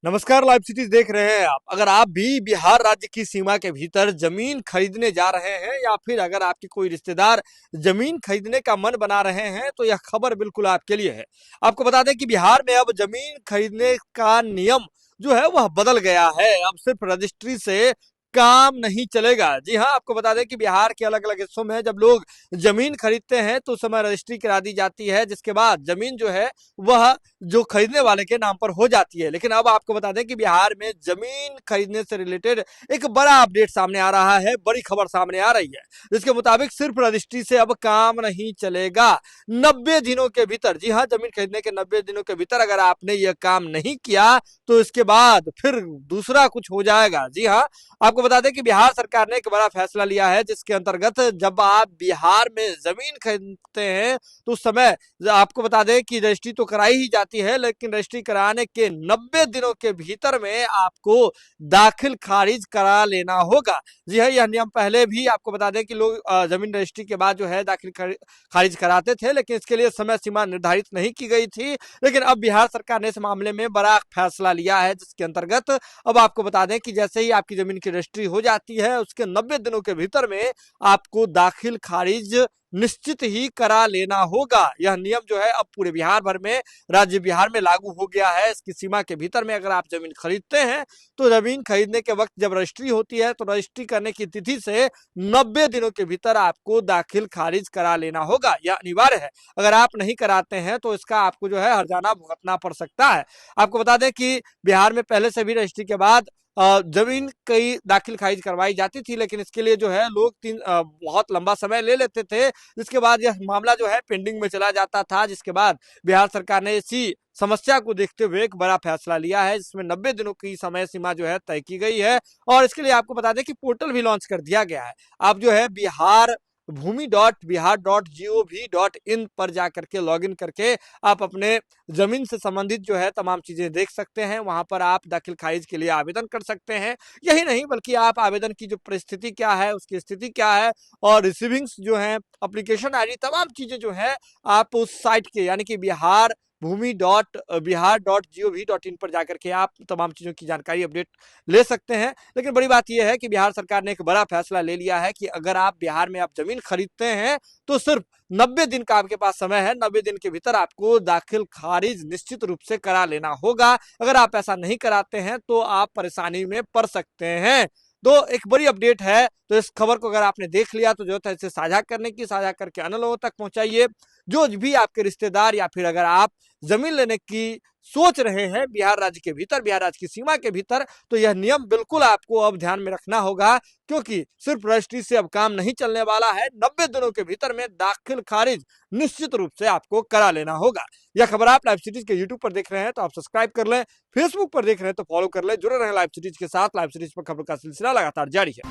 नमस्कार, live cities देख रहे हैं आप। अगर आप भी बिहार राज्य की सीमा के भीतर जमीन खरीदने जा रहे हैं या फिर अगर आपके कोई रिश्तेदार जमीन खरीदने का मन बना रहे हैं तो यह खबर बिल्कुल आपके लिए है। आपको बता दें कि बिहार में अब जमीन खरीदने का नियम जो है वह बदल गया है। अब सिर्फ रजिस्ट्री से काम नहीं चलेगा। जी हाँ, आपको बता दें कि बिहार के अलग अलग हिस्सों में जब लोग जमीन खरीदते हैं तो उस समय रजिस्ट्री करा दी जाती है, जिसके बाद जमीन जो है वह जो खरीदने वाले के नाम पर हो जाती है। लेकिन अब आपको बता दें कि बिहार में जमीन खरीदने से रिलेटेड एक बड़ा अपडेट सामने आ रहा है, बड़ी खबर सामने आ रही है, जिसके मुताबिक सिर्फ रजिस्ट्री से अब काम नहीं चलेगा। 90 दिनों के भीतर, जी हाँ, जमीन खरीदने के 90 दिनों के भीतर अगर आपने यह काम नहीं किया तो इसके बाद फिर दूसरा कुछ हो जाएगा। जी हाँ, आपको बता दें कि बिहार सरकार ने एक बड़ा फैसला लिया है, जिसके अंतर्गत जब आप बिहार में जमीन खरीदते हैं तो उस समय आपको बता दें कि रजिस्ट्री तो कराई ही जाती है, लेकिन रजिस्ट्री कराने के 90 दिनों के भीतर में आपको दाखिल खारिज करा लेना होगा। जी हाँ, यह नियम पहले भी आपको बता दें कि लोग जमीन रजिस्ट्री के बाद जो है दाखिल खारिज कराते थे, लेकिन इसके लिए समय सीमा निर्धारित नहीं की गई थी। लेकिन अब बिहार सरकार ने इस मामले में बड़ा फैसला लिया है, जिसके अंतर्गत अब आपको बता दें कि जैसे ही आपकी जमीन की रजिस्ट्री हो जाती है उसके 90 दिनों के भीतर में आपको दाखिल खारिज निश्चित ही करा लेना होगा। यह नियम जो है अब पूरे बिहार भर में, राज्य बिहार में लागू हो गया है। इसकी सीमा के भीतर में अगर आप जमीन खरीदते हैं तो जमीन खरीदने के वक्त जब रजिस्ट्री होती है तो रजिस्ट्री करने की तिथि से 90 दिनों के भीतर आपको दाखिल खारिज करा लेना होगा। यह अनिवार्य है। अगर आप नहीं कराते हैं तो इसका आपको जो है हर्जाना भुगतना पड़ सकता है। आपको बता दें कि बिहार में पहले से भी रजिस्ट्री के बाद जमीन कई दाखिल खारिज करवाई जाती थी, लेकिन इसके लिए जो है लोग बहुत लंबा समय ले लेते थे, जिसके बाद यह मामला जो है पेंडिंग में चला जाता था। जिसके बाद बिहार सरकार ने इसी समस्या को देखते हुए एक बड़ा फैसला लिया है, जिसमें 90 दिनों की समय सीमा जो है तय की गई है। और इसके लिए आपको बता दें कि पोर्टल भी लॉन्च कर दिया गया है। आप जो है बिहार भूमि.बिहार.gov.in पर जाकर के लॉगिन करके आप अपने जमीन से संबंधित जो है तमाम चीजें देख सकते हैं। वहां पर आप दाखिल खारिज के लिए आवेदन कर सकते हैं। यही नहीं बल्कि आप आवेदन की जो परिस्थिति क्या है, उसकी स्थिति क्या है और रिसीविंग्स जो है, एप्लीकेशन आईडी, तमाम चीजें जो है आप उस साइट के यानी कि भूमि.बिहार.gov.in पर जाकर के आप तमाम चीजों की जानकारी अपडेट ले सकते हैं। लेकिन बड़ी बात यह है कि बिहार सरकार ने एक बड़ा फैसला ले लिया है कि अगर आप बिहार में आप जमीन खरीदते हैं तो सिर्फ 90 दिन का आपके पास समय है। 90 दिन के भीतर आपको दाखिल खारिज निश्चित रूप से करा लेना होगा। अगर आप ऐसा नहीं कराते हैं तो आप परेशानी में पड़ सकते हैं। तो एक बड़ी अपडेट है। तो इस खबर को अगर आपने देख लिया तो जो है इसे साझा करके अन्य लोगों तक पहुंचाइए। जो भी आपके रिश्तेदार या फिर अगर आप जमीन लेने की सोच रहे हैं बिहार राज्य के भीतर, बिहार राज्य की सीमा के भीतर, तो यह नियम बिल्कुल आपको अब ध्यान में रखना होगा, क्योंकि सिर्फ रजिस्ट्री से अब काम नहीं चलने वाला है। 90 दिनों के भीतर में दाखिल खारिज निश्चित रूप से आपको करा लेना होगा। यह खबर आप लाइव सिटीज के यूट्यूब पर देख रहे हैं तो आप सब्सक्राइब कर लें, फेसबुक पर देख रहे हैं तो फॉलो कर लें। जुड़े रहें लाइव सिटीज के साथ। लाइव सिटीज पर खबर का सिलसिला लगातार जारी है।